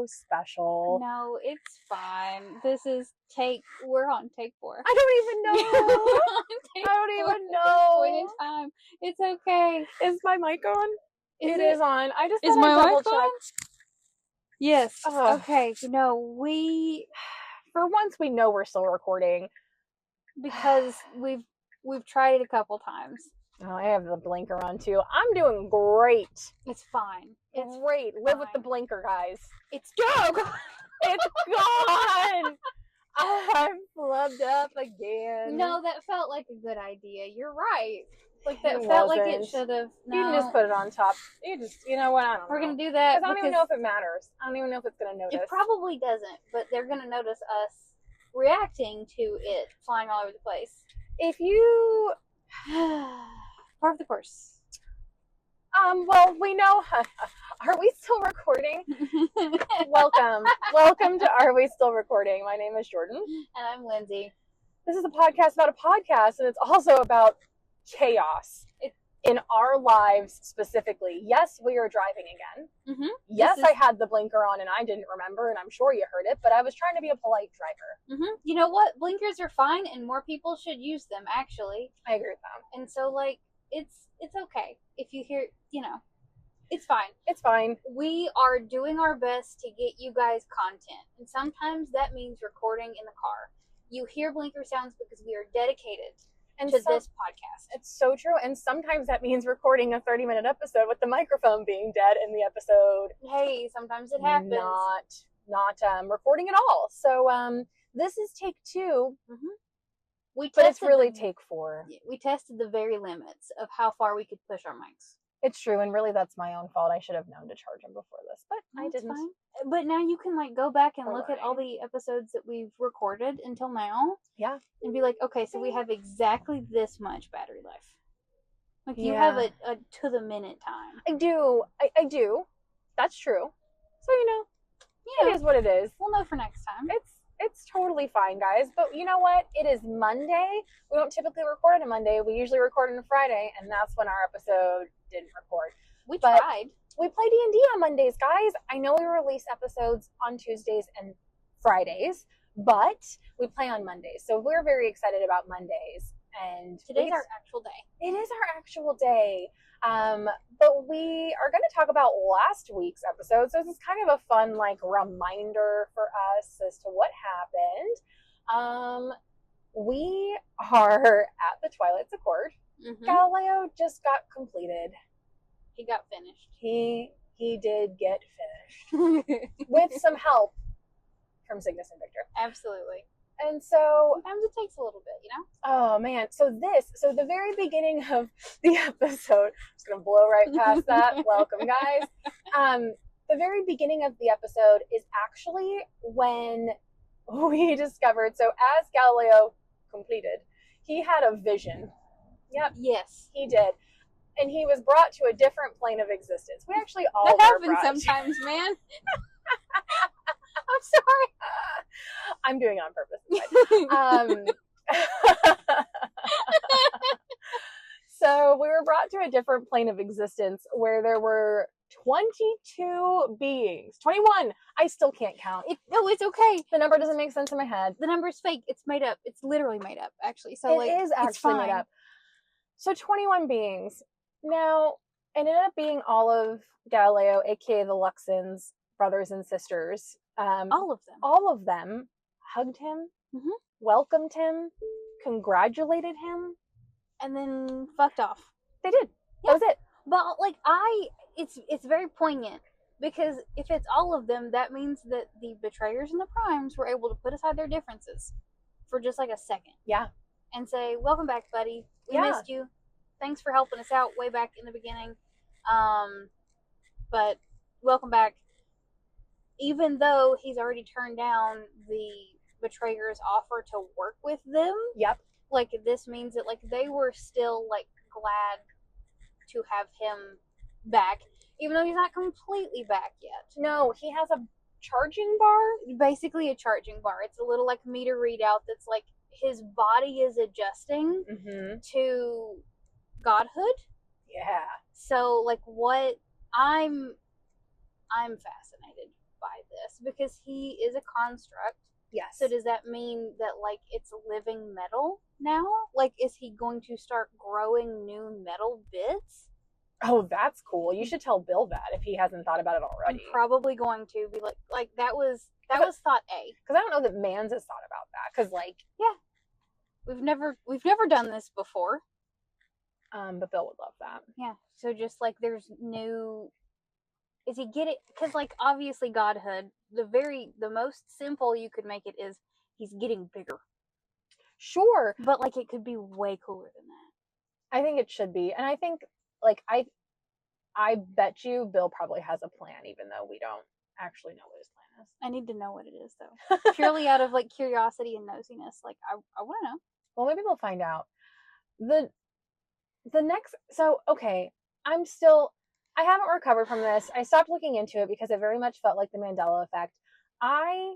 so special. No, it's fine. We're on take 4. I don't even know. I don't even know. Point in time. It's okay. Is my mic on? Is it is on. I just Is thought my I'd double mic on? check. Yes. Ugh. Okay. For once we know we're still recording. Because we've tried it a couple times. Oh, I have the blinker on too. I'm doing great. It's fine. It's great. Live with the blinker, guys. It's gone. It's gone. I'm flubbed up again. No, that felt like a good idea. You're right. Like that It felt like it wasn't. should have. No. You can just put it on top. You know what? I don't know. We're gonna do that. I don't even know if it matters. I don't even know if it's gonna notice. It probably doesn't, but they're gonna notice us reacting to it flying all over the place. If you Part of the course. Well, we know. Are we still recording? Welcome to Are We Still Recording? My name is Jordyn. And I'm Lyndsey. This is a podcast about a podcast, and it's also about chaos in our lives specifically. Yes, we are driving again. Mm-hmm. Yes, I had the blinker on and I didn't remember, and I'm sure you heard it, but I was trying to be a polite driver. Mm-hmm. You know what? Blinkers are fine, and more people should use them, actually. I agree with that. And so, it's okay. If you hear, it's fine. It's fine. We are doing our best to get you guys content, and sometimes that means recording in the car. You hear blinker sounds because we are dedicated to this podcast. It's so true, and sometimes that means recording a 30-minute episode with the microphone being dead in the episode. Hey, sometimes it happens. Not recording at all. So this is take 2. Mm-hmm. But it's really take 4. We tested the very limits of how far we could push our mics. It's true, and really that's my own fault. I should have known to charge them before this, but I didn't. Fine. But now you can go back and look at all the episodes that we've recorded until now. Yeah. And be like, okay, so we have exactly this much battery life. You have a to the minute time. I do. I do. That's true. So it is what it is. We'll know for next time. It's totally fine, guys. But you know what? It is Monday. We don't typically record on a Monday. We usually record on a Friday, and that's when our episode didn't record. We tried. We play D&D on Mondays, guys. I know we release episodes on Tuesdays and Fridays, but we play on Mondays. So we're very excited about Mondays. And today's our actual day. It is our actual day. But we are going to talk about last week's episode. So this is kind of a fun, reminder for us as to what happened. We are at the Twilight's Accord. Mm-hmm. Galileo just got completed. He got finished. He did get finished. With some help from Cygnus and Victor. Absolutely. And so sometimes it takes a little bit, Oh man. So the very beginning of the episode, I'm just gonna blow right past that. Welcome, guys. The very beginning of the episode is actually when we discovered, so as Galileo completed, he had a vision. Yep. Yes. He did. And he was brought to a different plane of existence. We actually all that happens sometimes, man. I'm sorry. I'm doing it on purpose. So we were brought to a different plane of existence where there were 22 beings. 21. I still can't count. No, it's okay. The number doesn't make sense in my head. The number is fake. It's made up. It's literally made up, actually. So it is actually made up. So 21 beings. Now, it ended up being all of Galileo, aka the Luxons, brothers and sisters. All of them hugged him, welcomed him, congratulated him, and then fucked off. They did. Yeah. That was it. But it's very poignant because if it's all of them, that means that the betrayers and the primes were able to put aside their differences for just a second. Yeah. And say, "Welcome back, buddy. We missed you. Thanks for helping us out way back in the beginning. But welcome back." Even though he's already turned down the betrayer's offer to work with them. Yep. This means that, they were still, glad to have him back. Even though he's not completely back yet. No, he has a charging bar. Basically a charging bar. It's a little, meter readout that's, his body is adjusting to godhood. Yeah. So, what I'm fascinated. by this because he is a construct. Yes. So does that mean that like it's living metal now? Like, is he going to start growing new metal bits? Oh, that's cool. You should tell Bill that if he hasn't thought about it already. I'm probably going to be like that was thought A. Because I don't know that Mans has thought about that. Because like, yeah, we've never done this before. But Bill would love that. Yeah. So just like there's new. Is he get it? Because like obviously godhood, the most simple you could make it is he's getting bigger. Sure, but like it could be way cooler than that. I think it should be, and I think like I bet you Bill probably has a plan, even though we don't actually know what his plan is. I need to know what it is though, purely out of like curiosity and nosiness. Like I want to know. Well, maybe we'll find out. The next, so okay, I haven't recovered from this. I stopped looking into it because it very much felt like the Mandela effect. I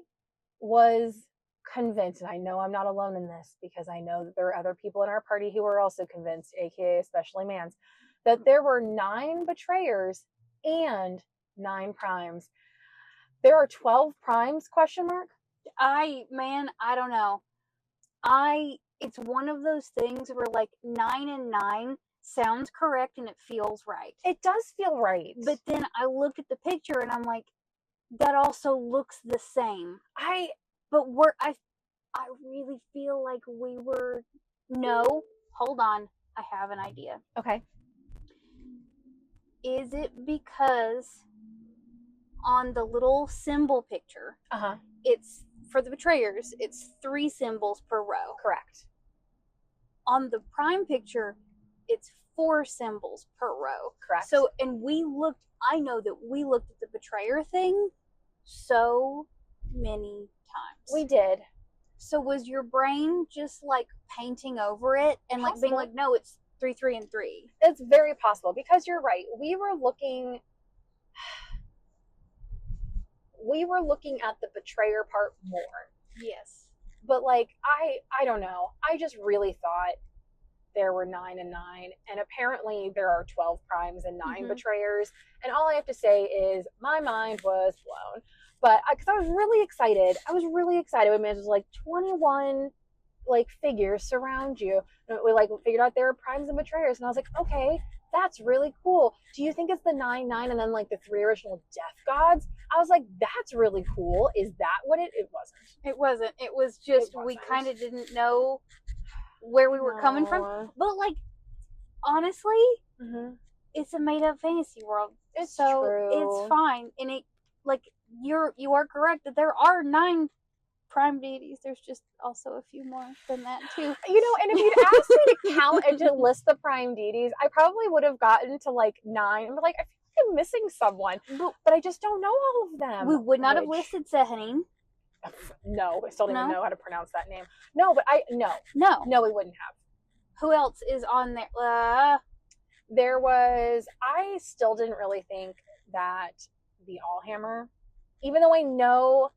was convinced, and I know I'm not alone in this because I know that there are other people in our party who are also convinced, aka especially Mans, that there were 9 betrayers and 9 primes. There are 12 primes, question mark? I don't know. It's one of those things where like 9 and 9 sounds correct and it feels right. It does feel right. But then I look at the picture and I'm like, that also looks the same. I really feel like we were. No, hold on. I have an idea. Okay. Is it because on the little symbol picture, it's for the betrayers, it's 3 symbols per row. Correct. On the prime picture, it's 4 symbols per row. Correct. So, and I know that we looked at the betrayer thing so many times. We did. So was your brain just like painting over it and like being like, no, it's 3, 3, and 3? It's very possible because you're right. We were looking at the betrayer part more. Yes. But like I don't know. I just really thought there were 9 and 9, and apparently there are 12 primes and 9 betrayers. And all I have to say is my mind was blown. But because I was really excited when Mans was like 21 like figures surround you. And we like figured out there were primes and betrayers, and I was like, okay, that's really cool. Do you think it's the 9, 9, and then like the 3 original death gods? I was like, that's really cool. Is that what it wasn't? It wasn't. It was just we kind of didn't know where we were coming from. But like honestly, it's a made up fantasy world. It's so true. It's fine. And it like you are correct that there are 9 prime deities. There's just also a few more than that too. You know, and if you'd asked me to count and to list the prime deities, I probably would have gotten to like 9. But like I feel like I'm missing someone. But I just don't know all of them. We would not have listed Sehanine. No, I still don't even know how to pronounce that name. No, but no, we wouldn't have. Who else is on there? There was. I still didn't really think that the Allhammer, even though I know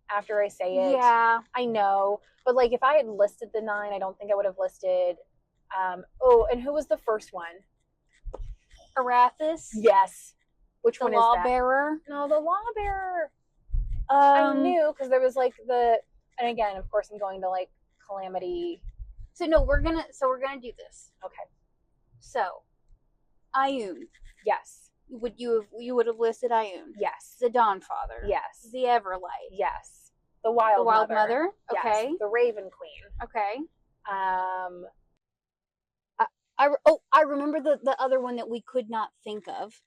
after I say it, I know. But like, if I had listed the 9, I don't think I would have listed. And who was the first one? Arathis. Yes. Which one is that? The Lawbearer. No, the Lawbearer. I knew because there was like and again, of course, I'm going to like Calamity. So no, we're gonna do this. Okay. So, Ioun. Yes. You would have listed Ioun. Yes. The Dawnfather. Yes. The Everlight. Yes. The Wild Mother. Okay. Yes. The Raven Queen. Okay. I remember the other one that we could not think of.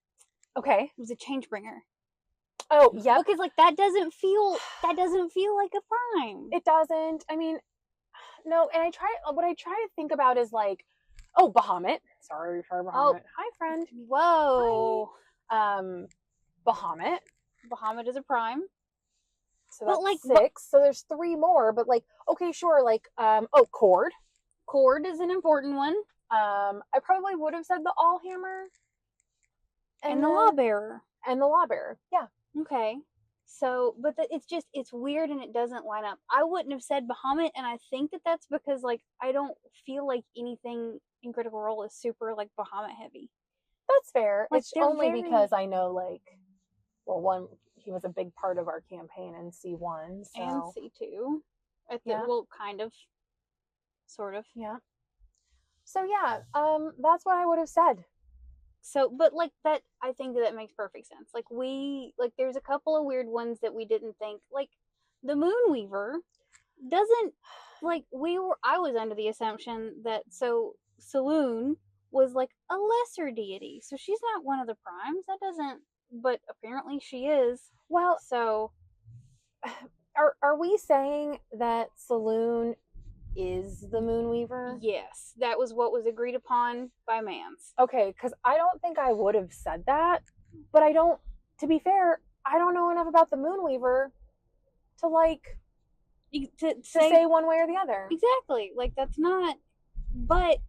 Okay. It was a Changebringer. Oh, yeah. Because like that doesn't feel like a prime. It doesn't. I mean, no. And what I try to think about is like, Bahamut. Sorry for Bahamut. Oh. Hi, friend. Whoa. Hi. Bahamut. Bahamut is a prime. So that's like 6. So there's 3 more. But like, okay, sure. Like, Cord. Cord is an important one. I probably would have said the Allhammer. And the Lawbearer. And the Lawbearer. Yeah. Okay. So, but it's weird and it doesn't line up. I wouldn't have said Bahamut, and I think that's because, like, I don't feel like anything in Critical Role is super, like, Bahamut heavy. That's fair. Like, it's only because I know, like, well, one, he was a big part of our campaign in C1. So. And C2. Yeah. Well, kind of. Sort of. Yeah. So yeah, that's what I would have said. So, but like that, I think that makes perfect sense. Like there's a couple of weird ones that we didn't think. Like the Moonweaver doesn't, I was under the assumption that Saloon was like a lesser deity, so she's not one of the primes. That doesn't, but apparently she is. Well, so are we saying that Saloon is the Moonweaver? Yes, that was what was agreed upon by Mans. Okay, because I don't think I would have said that, but to be fair, I don't know enough about the Moonweaver to say one way or the other. Exactly. Like, that's not, but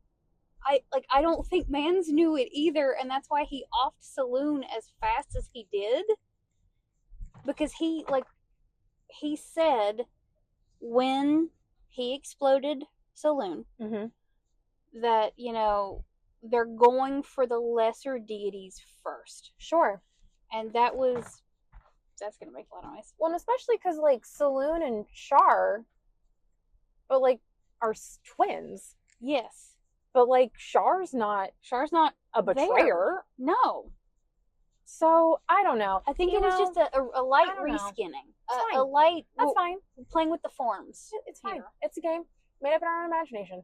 I don't think Mans knew it either, and that's why he offed Saloon as fast as he did, because he said when he exploded Saloon, that, they're going for the lesser deities first. Sure. And that's going to make a lot of noise. Well, and especially because, Saloon and Char, are twins. Yes. But, Char's not a betrayer. There. No. So, I don't know. I think it was just a light reskinning. A light... That's fine. Playing with the forms. It's fine. It's a game. Made up in our own imagination.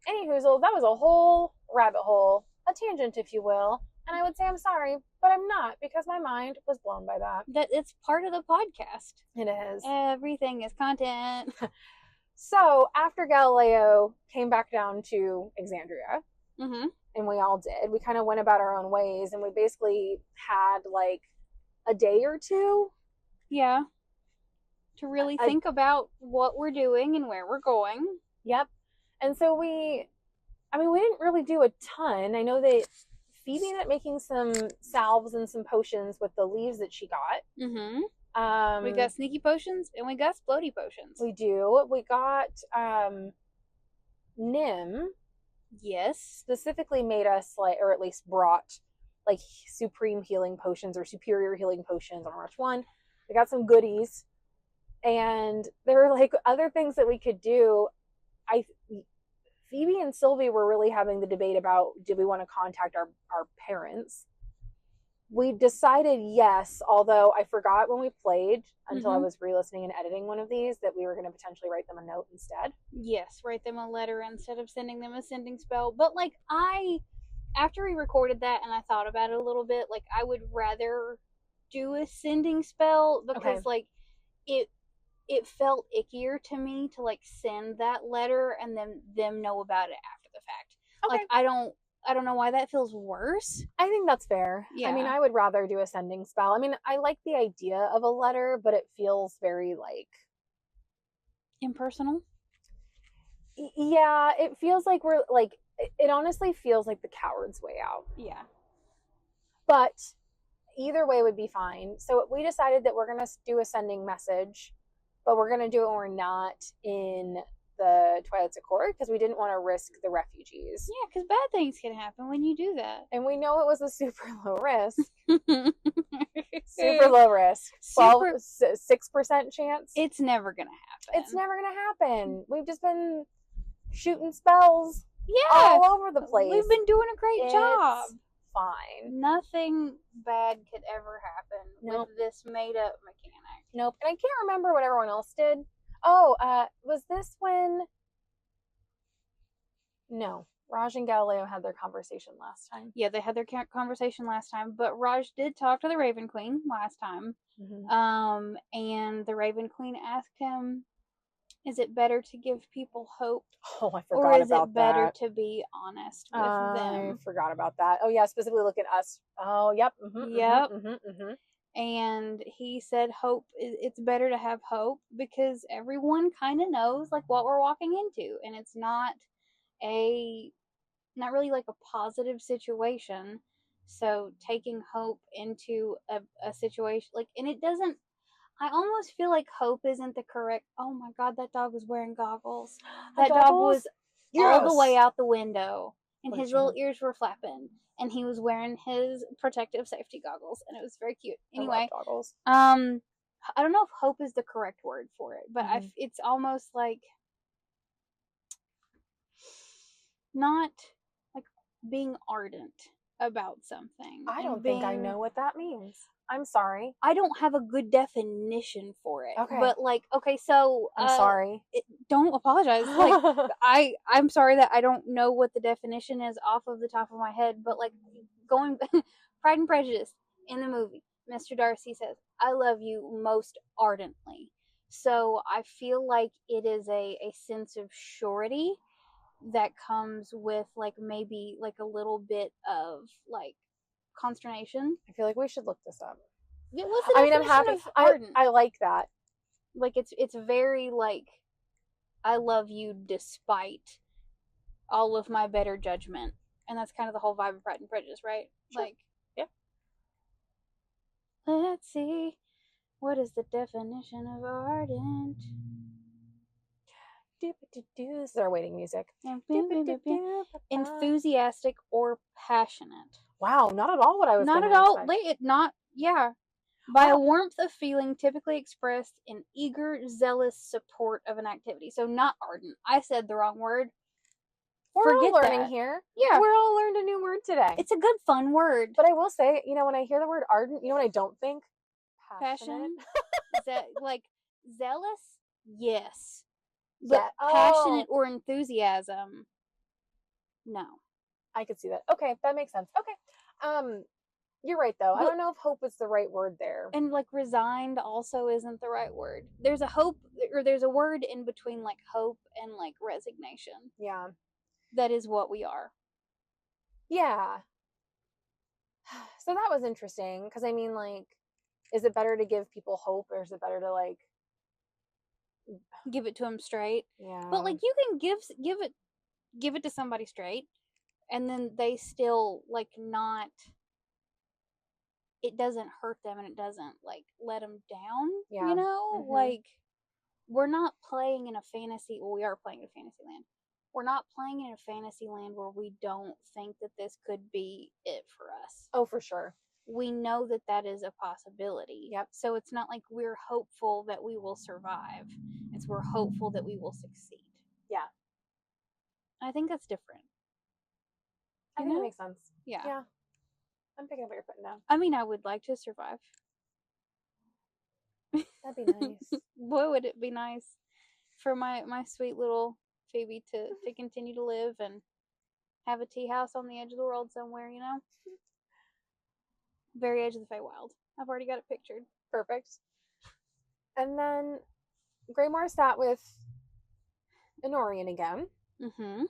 Anyhoozle, that was a whole rabbit hole. A tangent, if you will. And I would say I'm sorry, but I'm not, because my mind was blown by that. It's part of the podcast. It is. Everything is content. So, after Galileo came back down to Exandria, and we all did, we kind of went about our own ways, and we basically had, a day or two. Yeah. To really think about what we're doing and where we're going. Yep. And so we didn't really do a ton. I know that Phoebe ended up making some salves and some potions with the leaves that she got. We got sneaky potions and we got splody potions. We do. We got Nim. Yes. Specifically made us or at least brought supreme healing potions or superior healing potions. I don't know which one. We got some goodies. And there were other things that we could do. Phoebe and Sylvie were really having the debate about, did we want to contact our parents? We decided yes, although I forgot when we played until I was re-listening and editing one of these that we were going to potentially write them a note instead. Yes, write them a letter instead of sending them a sending spell. But after we recorded that and I thought about it a little bit, I would rather do a sending spell because it felt ickier to me to send that letter and then them know about it after the fact. Okay. I don't know why that feels worse. I think that's fair. Yeah. I would rather do a sending spell. I like the idea of a letter, but it feels very impersonal. Yeah, it feels like we're it honestly feels like the coward's way out. Yeah. But either way would be fine. So we decided that we're going to do a sending message. But we're going to do it when we're not in the Twilight Accord because we didn't want to risk the refugees. Yeah, because bad things can happen when you do that. And we know it was a super low risk. Super low risk. 6% chance. It's never going to happen. It's never going to happen. We've just been shooting spells all over the place. We've been doing a great job. Fine. Nothing bad could ever happen with this made up mechanic. Nope. And I can't remember what everyone else did. Oh, was this when... No. Raj and Galileo had their conversation last time. Yeah, they had their conversation last time, but Raj did talk to the Raven Queen last time. And the Raven Queen asked him, is it better to give people hope? Oh, I forgot about that. Or is it better to be honest with them? I forgot about that. Oh, yeah, specifically look at us. Oh, yep. Yep. And he said it's better to have hope because everyone kind of knows what we're walking into, and it's not really a positive situation. So taking hope into a situation and it doesn't, I almost feel like hope isn't the correct. Oh my God, that dog was wearing goggles. That dog was all the way out the window, and his little ears were flapping. and he was wearing his protective safety goggles, and it was very cute. Anyway, I love goggles. I don't know if hope is the correct word for it, but it's almost like not like being ardent about something. I don't think I know what that means. I'm sorry. I don't have a good definition for it. Okay. But like, okay, so I'm sorry. Don't apologize. Like, I'm sorry that I don't know what the definition is off of the top of my head. But like, going Pride and Prejudice in the movie, Mr. Darcy says, "I love you most ardently." So I feel like it is a sense of surety that comes with like maybe like a little bit of like consternation. I feel like we should look this up. I mean, I'm happy. I like that. Like it's very like, I love you despite all of my better judgment, and that's kind of the whole vibe of Pride and Prejudice, right? Sure. Like, yeah. Let's see, what is the definition of ardent? This is our waiting music. Enthusiastic or passionate. Wow, not at all what I was. Not at all. Not yeah. By a warmth of feeling typically expressed in eager, zealous support of an activity. So not ardent. I said the wrong word. We're all learning here. Yeah. We're all learned a new word today. It's a good, fun word. But I will say, when I hear the word ardent, you know what I don't think? Passion? Like, zealous? Yes. But passionate or enthusiasm? No. I could see that. Okay, that makes sense. Okay. You're right, though. I don't know if hope is the right word there. And, like, resigned also isn't the right word. There's a hope, or there's a word in between, like, hope and, like, resignation. Yeah. That is what we are. Yeah. So that was interesting, because, I mean, like, is it better to give people hope, or is it better to, like... give it to them straight? Yeah. But, like, you can give it to somebody straight, and then they still, like, not... it doesn't hurt them and it doesn't like let them down, you know? Like, we're not playing in a fantasy, well, we are playing in a fantasy land. We're not playing in a fantasy land where we don't think that this could be it for us. Oh, for sure. We know that that is a possibility. Yep. So it's not like we're hopeful that we will survive. It's we're hopeful that we will succeed. Yeah. I think that's different. I think that makes sense. Yeah. Yeah. I'm picking up what you're putting down. I mean, I would like to survive. That'd be nice. Boy, would it be nice for my sweet little Phoebe to continue to live and have a tea house on the edge of the world somewhere, you know? Very edge of the Feywild. I've already got it pictured. Perfect. And then Greymore sat with Honorian again. Mm-hmm.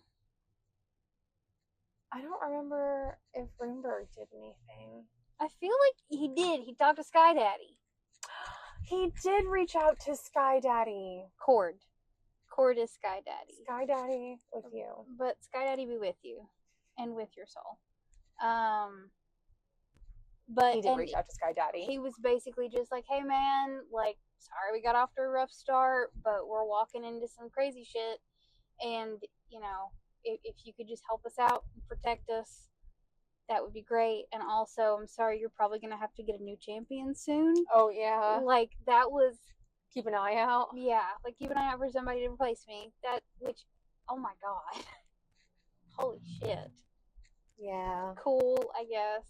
I don't remember if Runeberg did anything. I feel like he did. He talked to Sky Daddy. He did reach out to Sky Daddy. Cord is Sky Daddy. Sky Daddy with you. But Sky Daddy be with you. And with your soul. But he did reach out to Sky Daddy. He was basically just like, hey man, like, sorry we got off to a rough start, but we're walking into some crazy shit. And, you know, if you could just help us out and protect us, that would be great. And also, I'm sorry, you're probably going to have to get a new champion soon. Oh, yeah. Like, that was... keep an eye out. Yeah, like, keep an eye out for somebody to replace me. Oh my god. Holy shit. Yeah. Cool, I guess.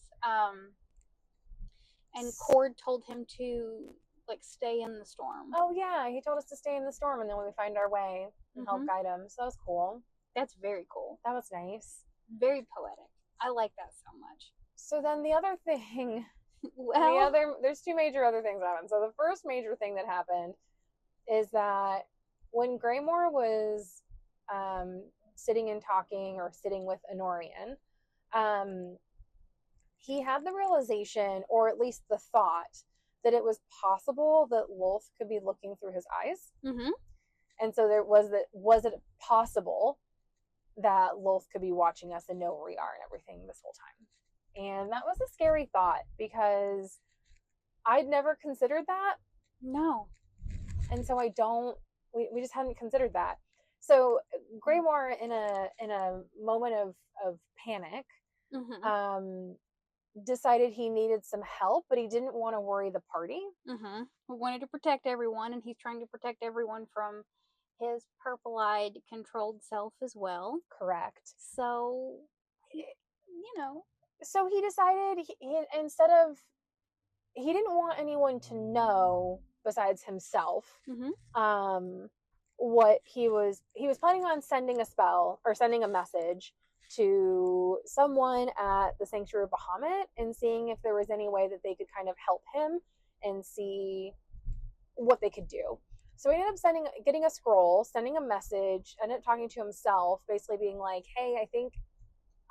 And Cord told him to, like, stay in the storm. Oh, yeah, he told us to stay in the storm, and then we find our way and help guide him. So that was cool. That's very cool. That was nice. Very poetic. I like that so much. So then the other thing... well... there's two major other things that happened. So the first major thing that happened is that when Greymore was sitting and talking, or sitting with Honorian, he had the realization, or at least the thought, that it was possible that Lolth could be looking through his eyes. Mm-hmm. And so was it possible that Lolth could be watching us and know where we are and everything this whole time? And that was a scary thought, because I'd never considered that. No. And so we just hadn't considered that. So Greymore, in a moment of panic, decided he needed some help, but he didn't want to worry the party. We wanted to protect everyone, and he's trying to protect everyone from his purple-eyed, controlled self as well. Correct. So, So he decided instead of, he didn't want anyone to know besides himself. What he was planning on sending a spell or sending a message to someone at the Sanctuary of Bahamut and seeing if there was any way that they could kind of help him and see what they could do. So he ended up getting a scroll, sending a message, ended up talking to himself, basically being like, hey, I think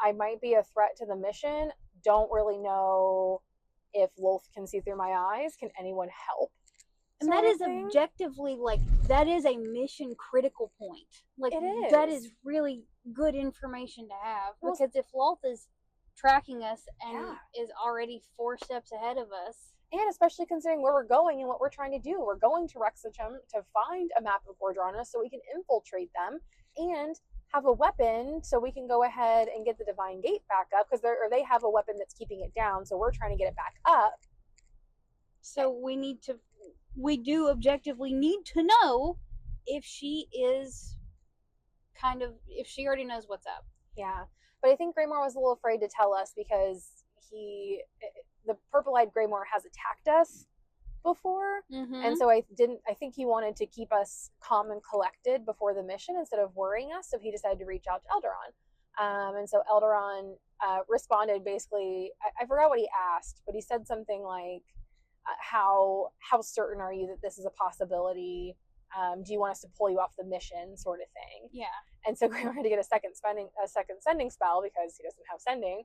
I might be a threat to the mission. Don't really know if Lolth can see through my eyes. Can anyone help? And that is objectively, like, that is a mission critical point. Like, it is. That is really good information to have. Because if Lolth is tracking us and is already 4 steps ahead of us. And especially considering where we're going and what we're trying to do. We're going to Rexachum to find a map of Gordrana so we can infiltrate them and have a weapon so we can go ahead and get the Divine Gate back up, because they have a weapon that's keeping it down, so we're trying to get it back up. So we do objectively need to know if she already knows what's up. Yeah, but I think Greymore was a little afraid to tell us because the purple-eyed Greymore has attacked us before, and so I think he wanted to keep us calm and collected before the mission instead of worrying us, so he decided to reach out to Eldaron. And so Eldaron responded basically, I forgot what he asked, but he said something like, how certain are you that this is a possibility? Do you want us to pull you off the mission, sort of thing? Yeah. And so Greymore had to get a second sending spell because he doesn't have sending.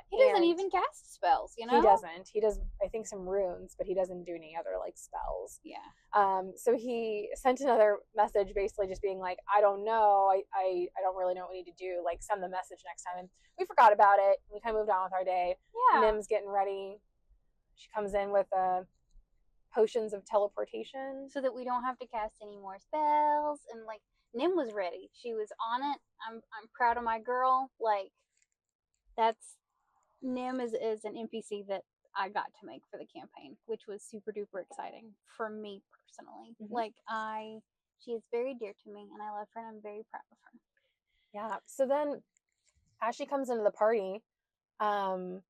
He doesn't even cast spells, He doesn't. He does, I think, some runes, but he doesn't do any other, like, spells. Yeah. So he sent another message basically just being like, I don't know. I don't really know what we need to do. Like, send the message next time. And we forgot about it. We kind of moved on with our day. Yeah. Nim's getting ready. She comes in with potions of teleportation. So that we don't have to cast any more spells. And, like, Nim was ready. She was on it. I'm proud of my girl. Like, Nim is an NPC that I got to make for the campaign, which was super duper exciting for me personally. Like, she is very dear to me, and I love her, and I'm very proud of her. Yeah. So then, as she comes into the party, the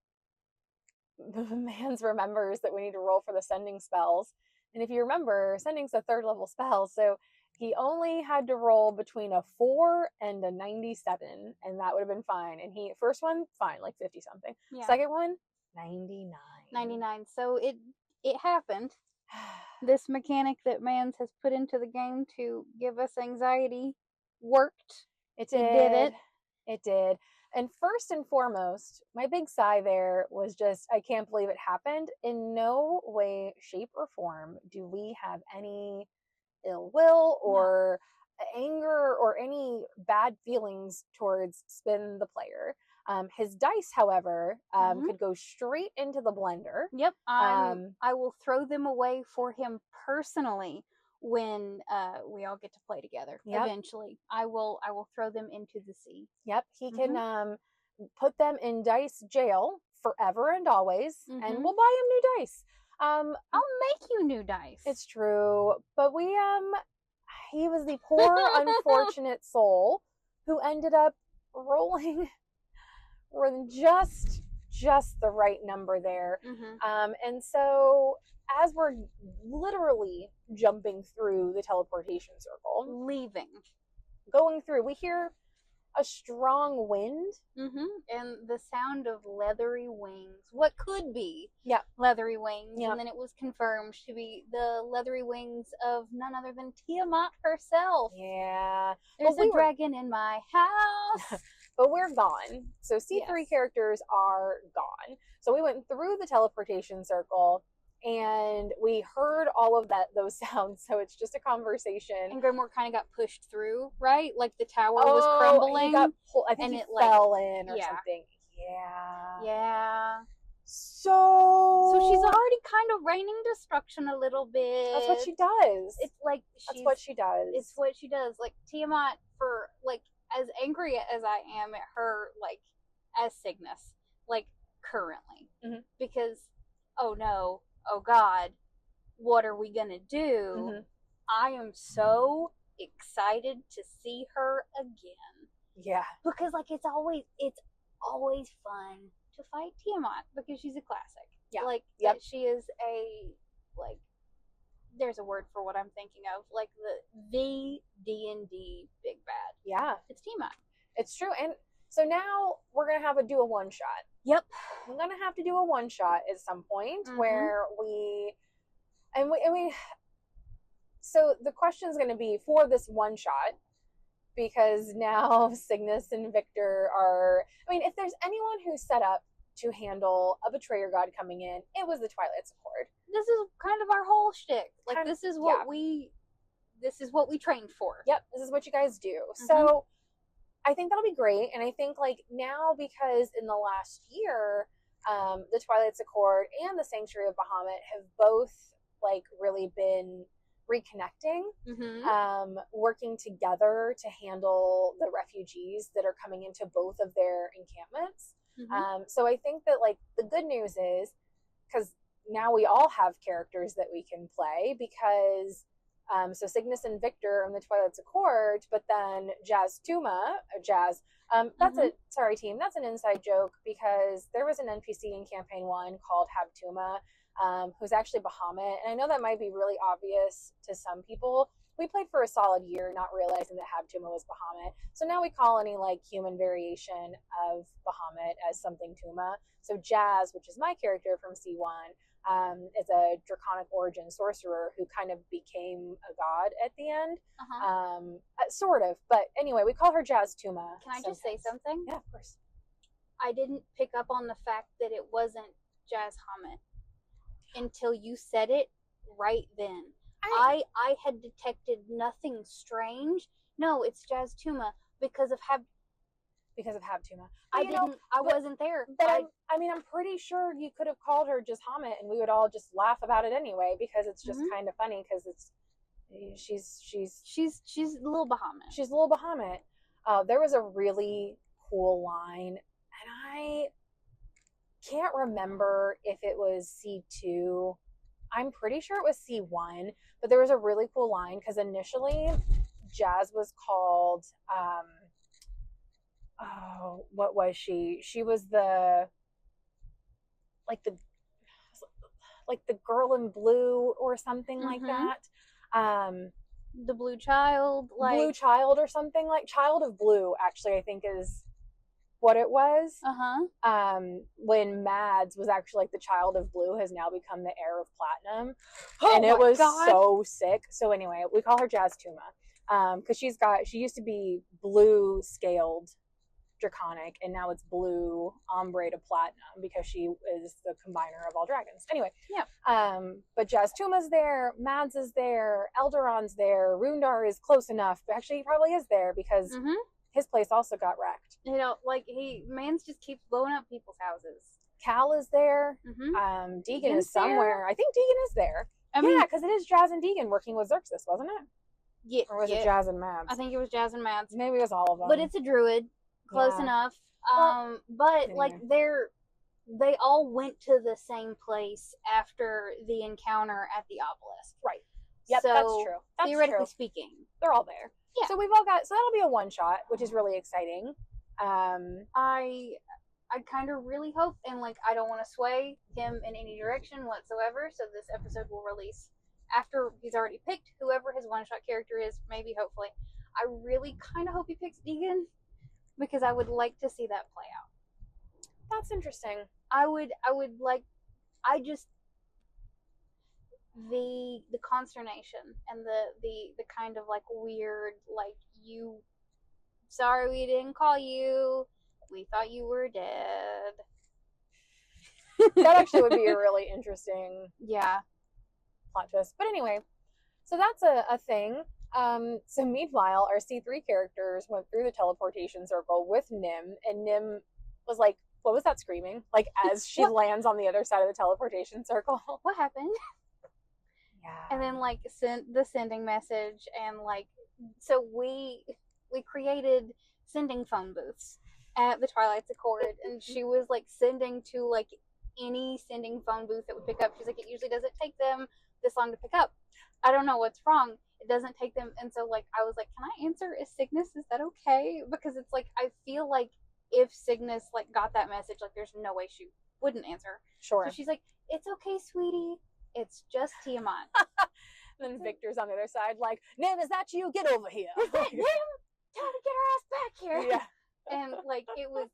Mans remembers that we need to roll for the sending spells. And if you remember, sending's a 3rd level spell, so he only had to roll between a 4 and a 97, and that would have been fine. And first one, fine, like 50 something. Yeah. Second one, 99. 99. So it happened. This mechanic that Mans has put into the game to give us anxiety worked. It did. It did. And first and foremost, my big sigh there was just, I can't believe it happened. In no way, shape, or form do we have any ill will or anger or any bad feelings towards Spin the player. His dice, however, could go straight into the blender. Yep. I will throw them away for him personally when we all get to play together. Yep. Eventually. I will throw them into the sea. Yep. He can put them in dice jail forever and always, and we'll buy him new dice. I'll make you new dice. It's true, but he was the poor unfortunate soul who ended up rolling just the right number there. And so as we're literally jumping through the teleportation circle, going through, we hear a strong wind. And the sound of leathery wings. What could be leathery wings. And then it was confirmed to be the leathery wings of none other than Tiamat herself. Yeah. There's a dragon in my house. But we're gone. So C3 characters are gone. So we went through the teleportation circle and we heard all of those sounds. So it's just a conversation. And Grimoire kind of got pushed through, right? Like the tower was crumbling. He got pulled. I think he fell in or something. Yeah. So she's already kind of raining destruction a little bit. That's what she does. It's like that's what she does. It's what she does. Like Tiamat, for like as angry as I am at her, like as Cygnus, like currently, Mhm. because oh no, oh God, what are we gonna do? Mhm. I am so excited to see her again Yeah. because like it's always fun to fight Tiamat because she's a classic. Yeah. Like Yep. she is a like. There's a word for what I'm thinking of, like the D&D big bad. Yeah. It's Tiamat. It's true. And so now we're gonna have to do a one shot. Yep. I'm gonna have to do a one shot at some point where we. So the question is going to be for this one shot, because now Cygnus and Victor are. I mean, if there's anyone who's set up to handle a betrayer god coming in, it was the Twilight Accord. This is kind of our whole shtick. Like Kind of, this is what we trained for. Yep, this is what you guys do. So I think that'll be great, and I think like now, because in the last year, the Twilight Accord and the Sanctuary of Bahamut have both like really been reconnecting, working together to handle the refugees that are coming into both of their encampments. So I think that like the good news is, because now we all have characters that we can play, because so Cygnus and Victor are in the Twilight Accord, but then that's that's an inside joke, because there was an NPC in campaign 1 called Habtuma, who's actually Bahamut, and I know that might be really obvious to some people. We played for a solid year not realizing that Habtuma was Bahamut, so now we call any like human variation of Bahamut as something Tuma. So Jazz, which is my character from C1, is a draconic origin sorcerer who kind of became a god at the end, sort of. But anyway, we call her Jazz Tuma. Can I just say something? Yeah, of course. I didn't pick up on the fact that it wasn't Jazz Hammett until you said it right then. I had detected nothing strange. No, it's Jazz Tuma because of Habtuma. I wasn't there. But I'm pretty sure you could have called her just Hammett, and we would all just laugh about it anyway, because it's just kind of funny, because she's a little Bahamut. She's a little Bahamut. There was a really cool line, and I can't remember if it was C2. I'm pretty sure it was C1, but there was a really cool line, because initially Jazz was called what was she? She was the girl in blue or something like that. The blue child, blue child or something, like Child of Blue, actually, I think is what it was. When Mads was actually like the Child of Blue has now become the heir of Platinum. And it was so sick. So anyway, we call her Jazz Tuma, because she used to be blue scaled draconic, and now it's blue ombre to platinum, because she is the combiner of all dragons. Anyway, but Jazz Tuma's there, Mads is there, Eldaron's there, Rundar is close enough, but actually he probably is there, because his place also got wrecked. You know, like Mans just keeps blowing up people's houses. Cal is there. Deegan is somewhere. There. I think Deegan is there. Because it is Jazz and Deegan working with Xerxes, wasn't it? Yeah. Or was it Jazz and Mads? I think it was Jazz and Mads. Maybe it was all of them. But it's a druid. Close enough. But anyway. Like they all went to the same place after the encounter at the obelisk. Right. Yep, so, that's true. That's theoretically speaking, they're all there. Yeah. So we've all got. So that'll be a one shot, which is really exciting. I kind of really hope, and like I don't want to sway him in any direction whatsoever. So this episode will release after he's already picked whoever his one shot character is. Maybe, hopefully, I really kind of hope he picks Deegan, because I would like to see that play out. That's interesting. I would like. The consternation and the kind of like weird, like, you, sorry we didn't call you, we thought you were dead. That actually would be a really interesting plot twist. But anyway, so that's a thing. So meanwhile, our C3 characters went through the teleportation circle with Nim, and Nim was like, what was that screaming? Like, as she lands on the other side of the teleportation circle. What happened? Yeah. And then like sent the sending message, and like, so we created sending phone booths. at the Twilight's Accord, and she was like sending to like any sending phone booth that would pick up. She's like, it usually doesn't take them this long to pick up. I don't know what's wrong. It doesn't take them. And so like I was like, can I answer? Is Cygnus, is that okay? Because it's like I feel like if Cygnus like got that message, like there's no way she wouldn't answer. Sure. So she's like, it's okay, sweetie. It's just Tiamat. And then Victor's on the other side, like, Nim, is that you? Get over here. Is that Nim? Tell her to get her ass back here. Yeah. And like it was,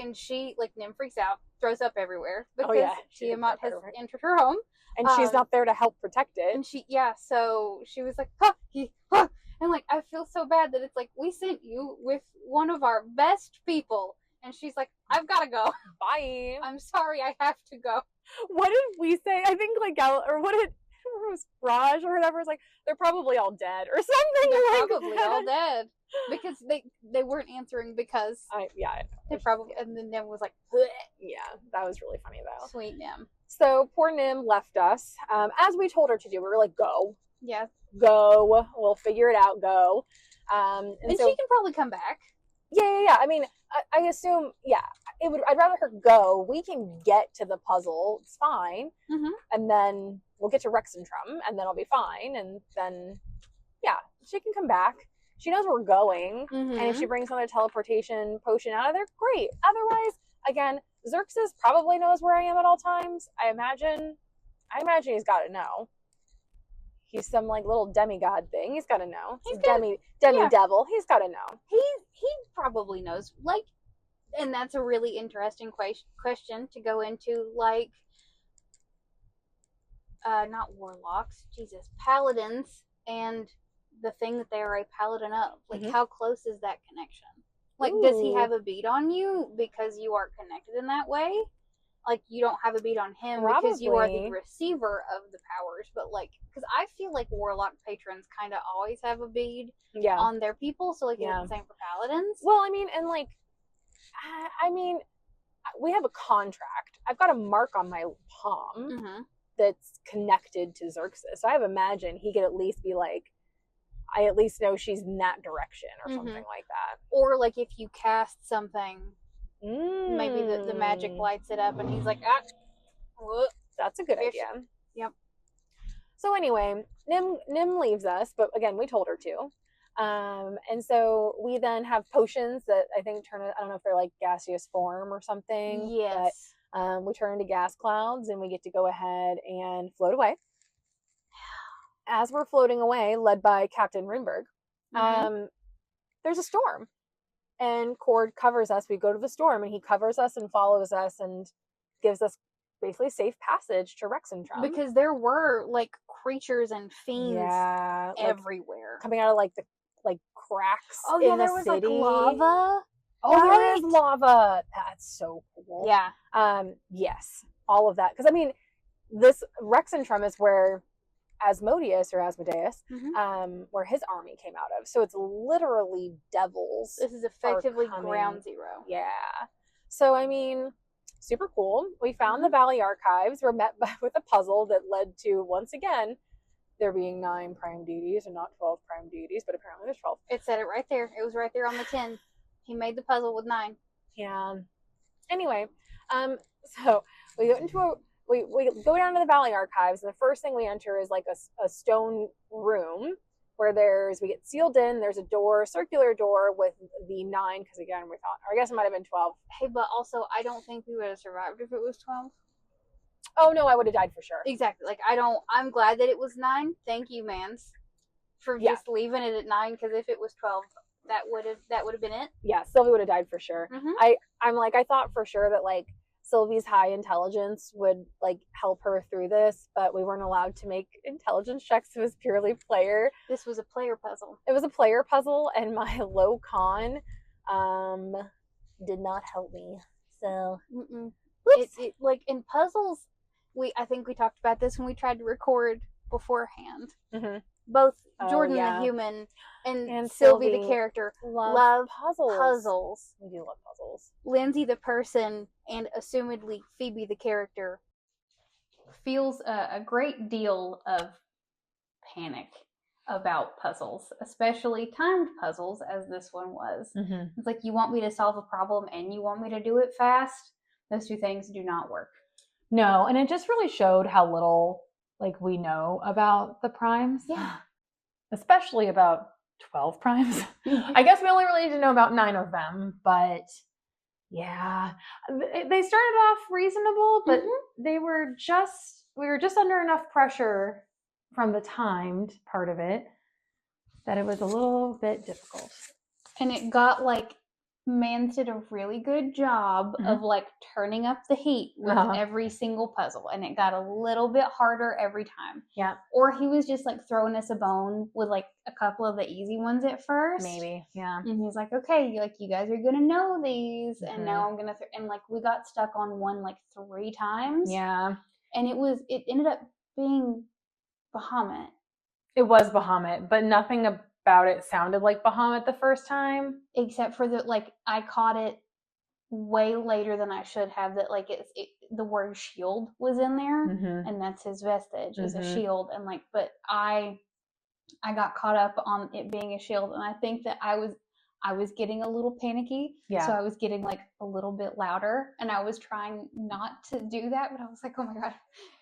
and she like Nim freaks out, throws up everywhere because Tiamat has entered her home, and she's not there to help protect it. And so she was like, and like I feel so bad that it's like we sent you with one of our best people, and she's like, I've got to go. Bye. I'm sorry, I have to go. What did we say? I think like it was Raj or whatever. It's like they're probably all dead or something. They're like probably that. all dead because they weren't answering because they probably, and then Nim was like, bleh. Yeah, that was really funny though. Sweet Nim. So poor Nim left us, as we told her to do. We were like, go. Yeah. Go. We'll figure it out. Go. And so, she can probably come back. Yeah. I mean, I assume, I'd rather her go. We can get to the puzzle. It's fine. Mm-hmm. And then we'll get to Rexentrum, and then I'll be fine. And then, she can come back. She knows we're going. Mm-hmm. And if she brings another teleportation potion out of there, great. Otherwise, again, Xerxes probably knows where I am at all times. I imagine he's got to know. He's some like little demigod thing. He's got to know. He's demi devil. He's got to know. He probably knows. Like, and that's a really interesting question to go into. Like, not warlocks. Jesus, paladins, and the thing that they are a paladin of. Like, how close is that connection? Like, does he have a bead on you because you are connected in that way? Like, you don't have a bead on him because you are the receiver of the powers. But, like, because I feel like warlock patrons kind of always have a bead on their people. So, like, is it the same for paladins? Well, I mean, and, like, we have a contract. I've got a mark on my palm that's connected to Xerxes. So I have imagined he could at least be like, I at least know she's in that direction or something like that. Or, like, if you cast something, maybe the magic lights it up and he's like, that's a good idea. Yep. So anyway, Nim leaves us, but again, we told her to. And so we then have potions that I think I don't know if they're like gaseous form or something. Yes. But we turn into gas clouds and we get to go ahead and float away. As we're floating away, led by Captain Rimberg, there's a storm. And Cord covers us. We go to the storm, and he covers us and follows us and gives us basically safe passage to Rexentrum. Because there were, like, creatures and fiends everywhere. Coming out of, like, the cracks in the city. Oh, yeah, there was, like, lava. Oh, there is lava. That's so cool. Yeah. Yes. All of that. Because, I mean, this Rexentrum is where Asmodeus, where his army came out of. So it's literally devils. This is effectively ground zero. Yeah. So, I mean, super cool. We found the Valley Archives. We're met with a puzzle that led to, once again, there being 9 prime deities and not 12 prime deities, but apparently there's 12. It said it right there. It was right there on the tin. He made the puzzle with 9. Yeah. Anyway, so we go into we go down to the Valley Archives, and the first thing we enter is like a stone room where we get sealed in. There's a circular door with the 9, because again, we thought, or I guess it might have been 12. Hey, but also, I don't think we would have survived if it was 12. Oh, no, I would have died for sure. Exactly. Like, I'm glad that it was 9. Thank you, Mans, for just leaving it at 9, because if it was 12, that would have been it. Yeah, Sylvie would have died for sure. I thought for sure that, like, Sylvie's high intelligence would, like, help her through this, but we weren't allowed to make intelligence checks. It was purely player. This was a player puzzle. It was a player puzzle, and my low con did not help me. So, it like, in puzzles, I think we talked about this when we tried to record beforehand. Both Jordyn the human and Sylvie the character love puzzles. We do love puzzles. Lyndsey the person and assumedly Phoebe the character feels a great deal of panic about puzzles, especially timed puzzles, as this one was. It's like, you want me to solve a problem and you want me to do it fast? Those two things do not work. No, and it just really showed how little like we know about the primes. Yeah. Especially about 12 primes. I guess we only really need to know about 9 of them, but yeah. They started off reasonable, but we were just under enough pressure from the timed part of it that it was a little bit difficult. And it got like, Mans did a really good job of like turning up the heat with every single puzzle, and it got a little bit harder every time. Yeah. Or he was just like throwing us a bone with like a couple of the easy ones at first. Maybe, yeah. And he's like, okay, like, you guys are gonna know these, and now I'm gonna and like, we got stuck on one like 3 times. Yeah. And it ended up being Bahamut. It was Bahamut, but nothing about it sounded like Bahamut the first time. Except for I caught it way later than I should have, that like the word shield was in there, and that's his vestige is a shield, and like, but I got caught up on it being a shield, and I think that I was getting a little panicky, so I was getting like a little bit louder, and I was trying not to do that, but I was like, oh my god,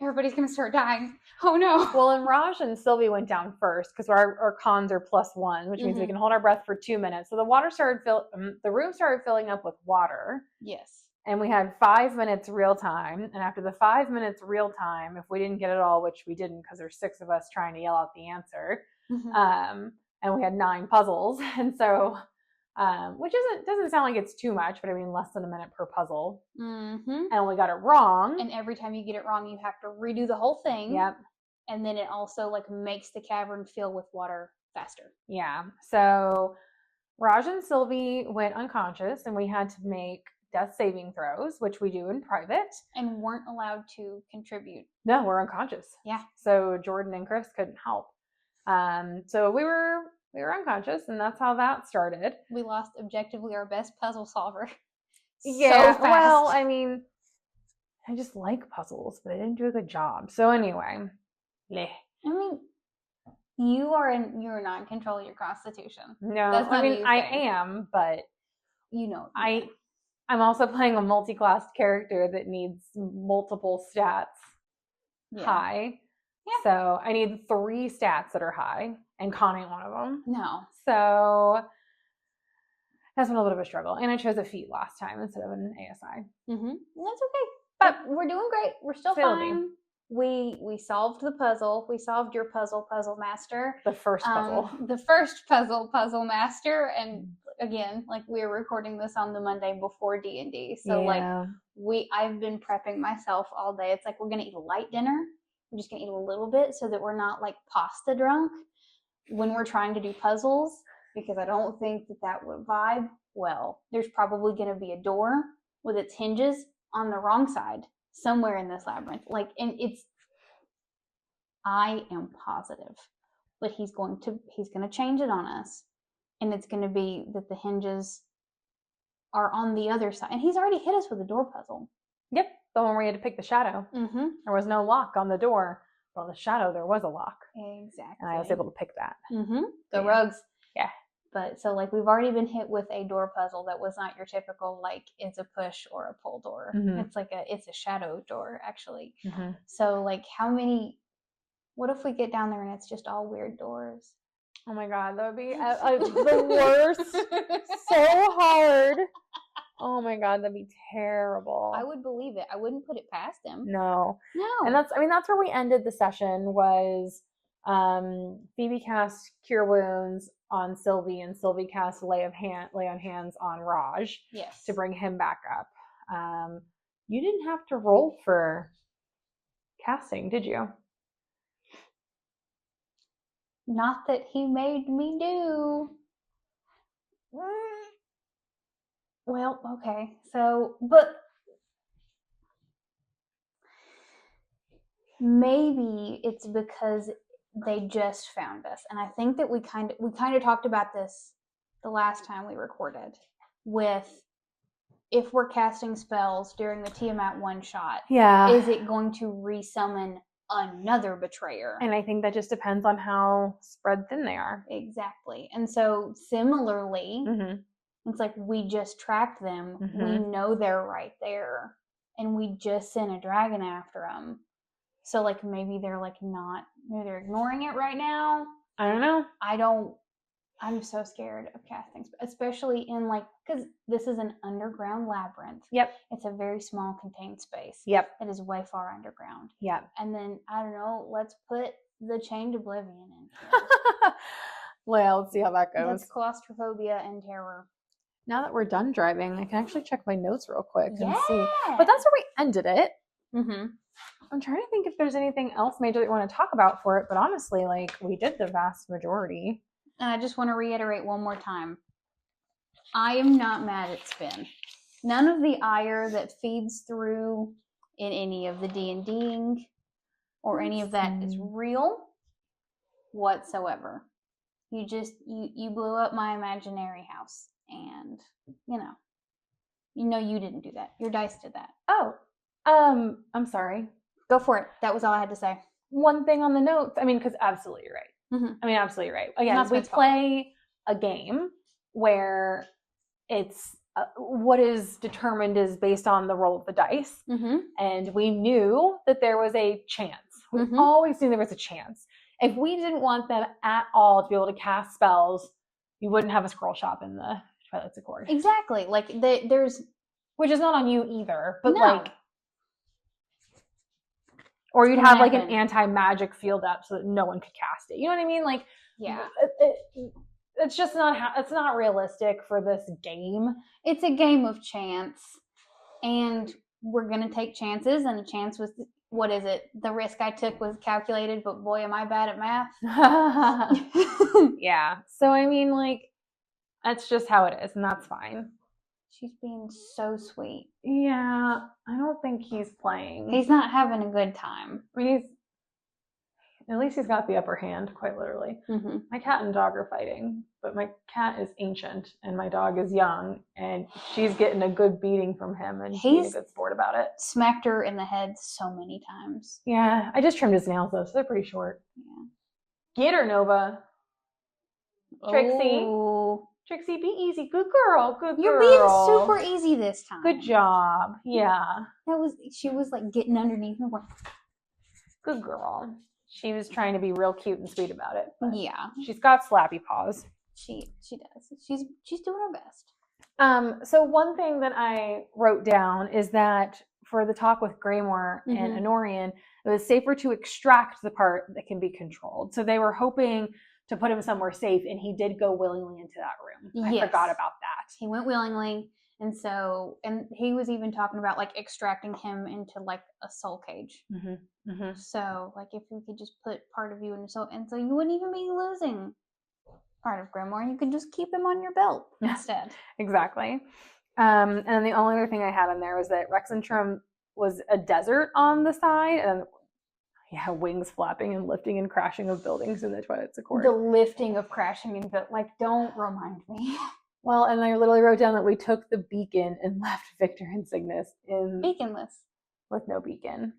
everybody's gonna start dying. Oh no. Well, and Raj and Sylvie went down first because our cons are +1, which means we can hold our breath for 2 minutes. So the water the room started filling up with water. Yes. And we had 5 minutes real time. And after the 5 minutes real time, if we didn't get it all, which we didn't because there's 6 of us trying to yell out the answer, and we had 9 puzzles, and so. Which doesn't sound like it's too much, but I mean less than a minute per puzzle. And we got it wrong. And every time you get it wrong, you have to redo the whole thing. Yep. And then it also like makes the cavern fill with water faster. Yeah. So Raj and Sylvie went unconscious, and we had to make death saving throws, which we do in private. And weren't allowed to contribute. No, we're unconscious. Yeah. So Jordyn and Chris couldn't help. So we were unconscious, and that's how that started. We lost objectively our best puzzle solver. Yeah, so fast. Well, I mean, I just like puzzles, but I didn't do a good job. So anyway, I mean, you're not in control of your constitution. No, I mean, I am, but I'm also playing a multi-classed character that needs multiple stats high. Yeah. So I need 3 stats that are high, and Con ain't one of them. No. So that's been a little bit of a struggle. And I chose a feat last time instead of an ASI. That's okay. But we're doing great. We're still fine. We solved the puzzle. We solved your puzzle master. The first puzzle. The first puzzle master. And again, like, we're recording this on the Monday before D&D. So I've been prepping myself all day. It's like, we're going to eat a light dinner. We're just going to eat a little bit so that we're not like pasta drunk when we're trying to do puzzles, because I don't think that would vibe well. There's probably going to be a door with its hinges on the wrong side somewhere in this labyrinth. Like, and I am positive that he's going to change it on us, and it's going to be that the hinges are on the other side. And he's already hit us with a door puzzle. Yep. The one where you had to pick the shadow. There was no lock on the door. But on the shadow, there was a lock. Exactly. And I was able to pick that. The rugs. Yeah. But so, like, we've already been hit with a door puzzle that was not your typical, like, it's a push or a pull door. It's like it's a shadow door, actually. So, like, what if we get down there and it's just all weird doors? Oh my God, that would be the worst. So hard. Oh my God, that'd be terrible. I would believe it. I wouldn't put it past him. No. And that's where we ended the session. Was Phoebe cast Cure Wounds on Sylvie, and Sylvie cast Lay on Hands on Raj. Yes. To bring him back up. You didn't have to roll for casting, did you? Not that he made me do. Well, okay. So, but maybe it's because they just found us. And I think that we kind of talked about this the last time we recorded, with if we're casting spells during the Tiamat one shot, is it going to resummon another betrayer. And I think that just depends on how spread thin they are. Exactly. And so similarly, Mm-hmm. it's like we just tracked them. Mm-hmm. We know they're right there. And we just sent a dragon after them. So like maybe they're like not, maybe they're ignoring it right now. I don't know. I'm so scared of casting, especially in like, because this is an underground labyrinth. Yep. It's a very small contained space. Yep. It is way far underground. Yep. And then, I don't know, let's put the chained oblivion in. Well, let's see how that goes. That's claustrophobia and terror. Now that we're done driving, I can actually check my notes real quick and see. Yeah. But that's where we ended it. Mm-hmm. I'm trying to think if there's anything else major that we want to talk about for it, but honestly, like, we did the vast majority. And I just want to reiterate one more time. I am not mad at Spin. None of the ire that feeds through in any of the D&Ding or any of that is real whatsoever. You just, you blew up my imaginary house. And, you know you didn't do that. Your dice did that. Oh, I'm sorry. Go for it. That was all I had to say. One thing on the notes, I mean, because absolutely you're right. Mm-hmm. I mean, absolutely right. Again, we play a game where it's what is determined is based on the roll of the dice. Mm-hmm. And we knew that there was a chance. We always knew there was a chance. If we didn't want them at all to be able to cast spells, you wouldn't have a scroll shop in the Twilight's Accord. Exactly. Like, there's... Which is not on you either, but no. like... Or you'd have like an anti-magic field up so that no one could cast it. You know what I mean? Like, yeah, it's just not it's not realistic for this game. It's a game of chance, and we're gonna take chances. And a chance was, what is it? The risk I took was calculated, but boy, am I bad at math. Yeah. So I mean, like, that's just how it is, and that's fine. She's being so sweet. Yeah, I don't think he's playing. He's not having a good time. I mean, at least he's got the upper hand, quite literally. Mm-hmm. My cat and dog are fighting, but my cat is ancient and my dog is young, and she's getting a good beating from him, and he's a good sport about it. Smacked her in the head so many times. Yeah, I just trimmed his nails though, so they're pretty short. Yeah. Get her, Nova. Trixie. Oh. Trixie, be easy. Good girl. Good girl. You're being super easy this time. Good job. Yeah. She was like getting underneath me. Good girl. She was trying to be real cute and sweet about it. Yeah. She's got slappy paws. She does. She's doing her best. So one thing that I wrote down is that for the talk with Greymore and Honorian, it was safer to extract the part that can be controlled. So they were hoping to put him somewhere safe, and he did go willingly into that room. I forgot about that. He went willingly, and he was even talking about like extracting him into like a soul cage. Mm-hmm. Mm-hmm. So like if we could just put part of you in a soul, and so you wouldn't even be losing part of Grimoire. You could just keep him on your belt instead. Exactly. And then the only other thing I had on there was that Rexentrum was a desert on the side, and wings flapping and lifting and crashing of buildings in the Twilight's Accord. The lifting of crashing and don't remind me. Well, and I literally wrote down that we took the beacon and left Victor and Cygnus in beaconless with no beacon.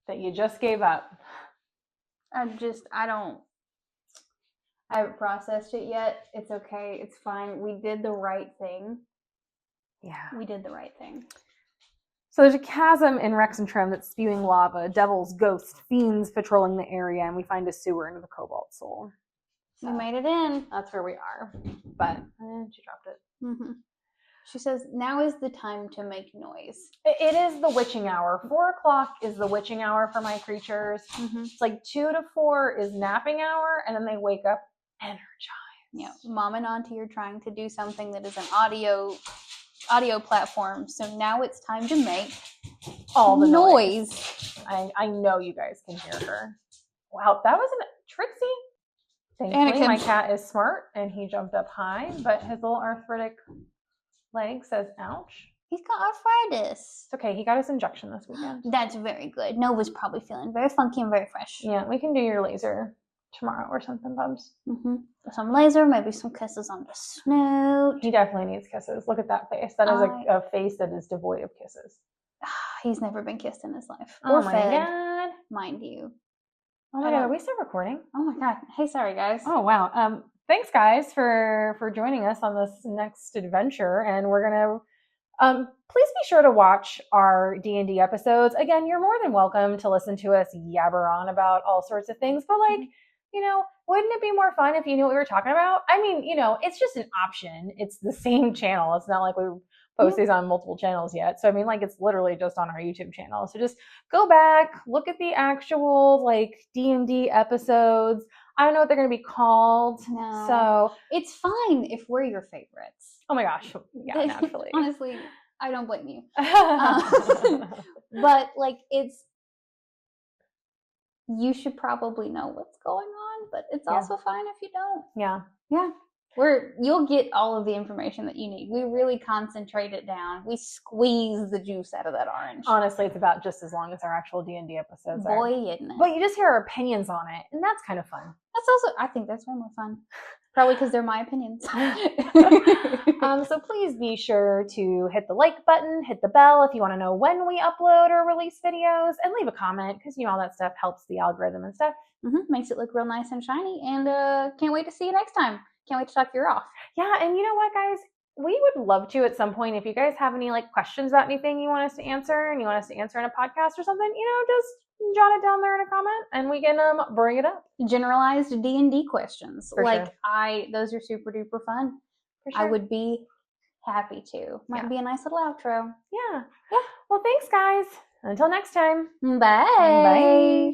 That you just gave up. I haven't processed it yet. It's okay. It's fine. We did the right thing. Yeah. We did the right thing. So there's a chasm in Rexentrum that's spewing lava, devils, ghosts, fiends patrolling the area, and we find a sewer into the Cobalt Soul. So we made it in. That's where we are. But she dropped it. Mm-hmm. She says, now is the time to make noise. It is the witching hour. 4:00 is the witching hour for my creatures. Mm-hmm. It's like 2 to 4 is napping hour, and then they wake up energized. Yeah, Mom and Auntie are trying to do something that is an audio platform, so now it's time to make all the noise. I know you guys can hear her. Wow, that was Trixie. Thankfully, my cat is smart, and he jumped up high, but his little arthritic leg says, ouch. He's got arthritis. It's okay, he got his injection this weekend. That's very good. Nova's probably feeling very funky and very fresh. Yeah, we can do your laser tomorrow or something, Bubs. Mm-hmm. Some laser, maybe some kisses on the snoot. He definitely needs kisses. Look at that face. That is a face that is devoid of kisses. He's never been kissed in his life. Oh Or my fed, god. mind you. Oh my god, are we still recording? Oh my god. Hey, sorry guys. Oh wow. Thanks guys for joining us on this next adventure, and we're gonna please be sure to watch our D&D episodes. Again, you're more than welcome to listen to us yabber on about all sorts of things, but like, you know, wouldn't it be more fun if you knew what we were talking about? I mean, you know, it's just an option. It's the same channel. It's not like we post these on multiple channels yet. So I mean, like, it's literally just on our YouTube channel. So just go back, look at the actual like D&D episodes. I don't know what they're going to be called. No. So it's fine if we're your favorites. oh my gosh. Yeah, naturally. Honestly, I don't blame you. But like, you should probably know what's going on, but it's also fine if you don't. Yeah. Yeah. You'll get all of the information that you need. We really concentrate it down. We squeeze the juice out of that orange. Honestly, it's about just as long as our actual D&D episodes are. Boy, isn't it? But you just hear our opinions on it, and that's kind of fun. I think that's way more fun. Probably because they're my opinions. So please be sure to hit the like button, hit the bell if you want to know when we upload or release videos, and leave a comment because, you know, all that stuff helps the algorithm and stuff. Makes it look real nice and shiny, and can't wait to see you next time. Can't wait to talk your ear off. Yeah, and you know what, guys? We would love to at some point, if you guys have any like questions about anything you want us to answer and you want us to answer in a podcast or something, you know, just jot it down there in a comment and we can bring it up. Generalized D&D questions. For sure. Those are super duper fun. For sure. I would be happy to. Might be a nice little outro. Yeah. Well, thanks, guys. Until next time. Bye. Bye.